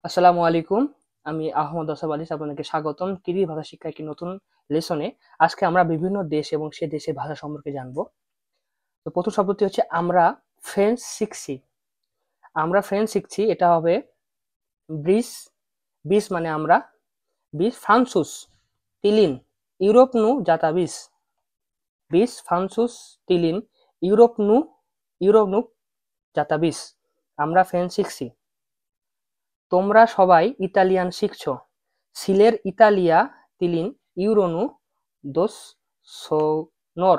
আসসালামু আলাইকুম। আমি আহমদ আসফ আলী আপনাদেরকে স্বাগতম কিরি ভাষা শিক্ষা একটি নতুন লেসনে। আজকে আমরা বিভিন্ন দেশ এবং সে দেশের ভাষা সম্পর্কে জানবো। তো প্রথম শব্দটি হচ্ছে আমরা ফ্রেঞ্চ শিখছি। আমরা ফ্রেঞ্চ শিখছি এটা হবে ব্রিস। বিস মানে আমরা। বিস ফ্রান্সুস তিলিন ইউরোপ নু জাতা বিস। বিস ফ্রান্সুস তিলিন ইউরোপ নু জাতা বিস। আমরা ফ্রেঞ্চ শিখছি। তোমরা সবাই ইতালিয়ান শিখছো। সিলের ইতালিয়া তিলিন ইউরোনু দোস সোনর।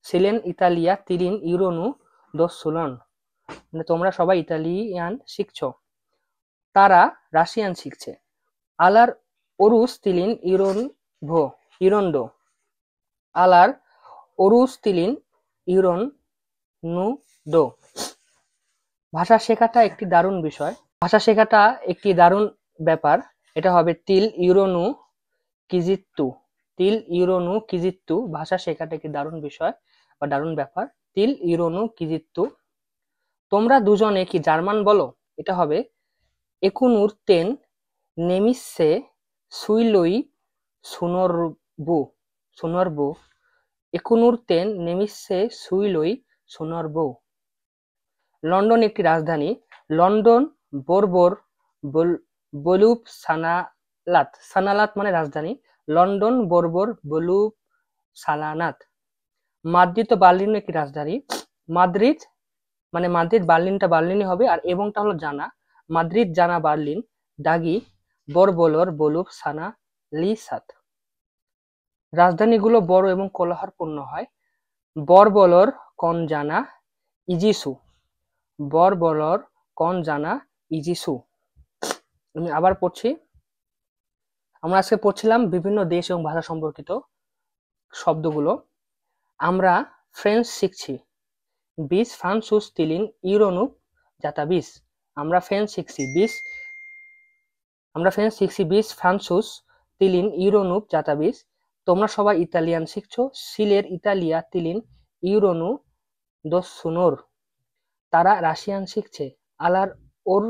সিলেন ইতালিয়া তিলিন ইউরোনু দোস সোলন। মানে তোমরা সবাই ইতালিয়ান শিখছো। তারা রাশিয়ান শিখছে। আলার ওরুস তিলিন ইউরন্ডো। আলার ওরুস তিলিন ইউরন নু ডো। ভাষা শেখাটা একটি দারুণ বিষয়। ভাষা শেখাটা একটি দারুণ ব্যাপার। এটা হবে তিল ইউরোনু কিজিত্তু। তিল ইউরোনু কিজিত্তু। ভাষা শেখাটা একটি দারুণ বিষয় বা দারুণ ব্যাপার। তিল ইউরোনু কিজিত্তু। তোমরা দুজনে কি জার্মান বলো? এটা হবে একুনুর তেন নেমিসে সুইলই সুনরবু। সুনরবু। একুনুর তেন নেমিসে সুইলই সুনরবু। লন্ডন একটি রাজধানী। লন্ডন বর্বর বলুপ সানালাত। সানালাত মানে রাজধানী। লন্ডন বর্বর বলুপ সালানাত। মাদ্রিদ ও বার্লিন একটি রাজধানী। মাদ্রিদ মানে মাদ্রিদ, বার্লিনটা বার্লিনই হবে, আর এবংটা হলো জানা। মাদ্রিদ জানা বার্লিন দাগি বরবলর বলুপ সানা লিসাত। রাজধানীগুলো বড় এবং কোলাহলপূর্ণ হয়। বরবলর কন জানা ইজিসু। বরবলর কন জানা ইজিসু। আমি আবার পড়ছি। আমরা আজকে পড়ছিলাম বিভিন্ন দেশ এবং ভাষা সম্পর্কিত শব্দগুলো। আমরা ফ্রেঞ্চ শিখছি। বিস ফ্রান্সুস তিলিন ইউরোনু জাতা বিস। আমরা ফ্রেঞ্চ শিখছি বিস ফ্রান্সুস তিলিন ইউরোনু জাতা বিস। তোমরা সবাই ইতালিয়ান শিখছো। সিলের ইতালিয়া তিলিন ইউরোনু দোস সুনোর। তারা রাশিয়ান শিখছে। আলার ওর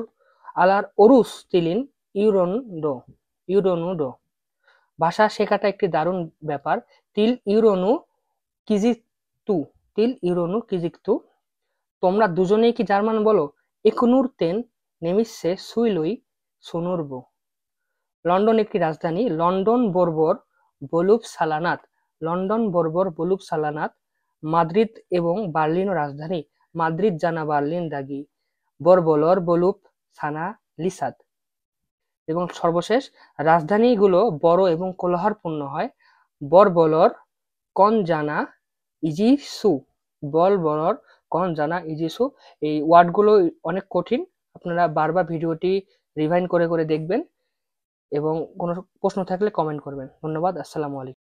আলার ওরুস তিলিন ইউরোনুডো। ভাষা শেখাটা একটি দারুণ ব্যাপার। তিল ইউরোনু কিজিতু। তিল ইউরোনু কিজিতু। তোমরা দুজনেই কি জার্মান বলো? একুনুর তেন নেমিসে সুইলই সুনুরবো। লন্ডন একটি রাজধানী। লন্ডন বর্বর বলুপ সালানাত। লন্ডন বর্বর বলুপ সালানাত। মাদ্রিদ এবং বার্লিনও রাজধানী। মাদ্রিদ জানা বার্লিন দাগি বরবলর বলুপ সানা লিসাত। এবং সর্বশেষ, রাজধানীগুলো বড় এবং কোলাহলপূর্ণ হয়। বরবলর কন জানা ইজিসু। বরবলর কন জানা ইজিসু। এই ওয়ার্ডগুলো অনেক কঠিন। আপনারা বারবার ভিডিওটি রিভাইন্ড করে করে দেখবেন এবং কোনো প্রশ্ন থাকলে কমেন্ট করবেন। ধন্যবাদ। আসসালামু আলাইকুম।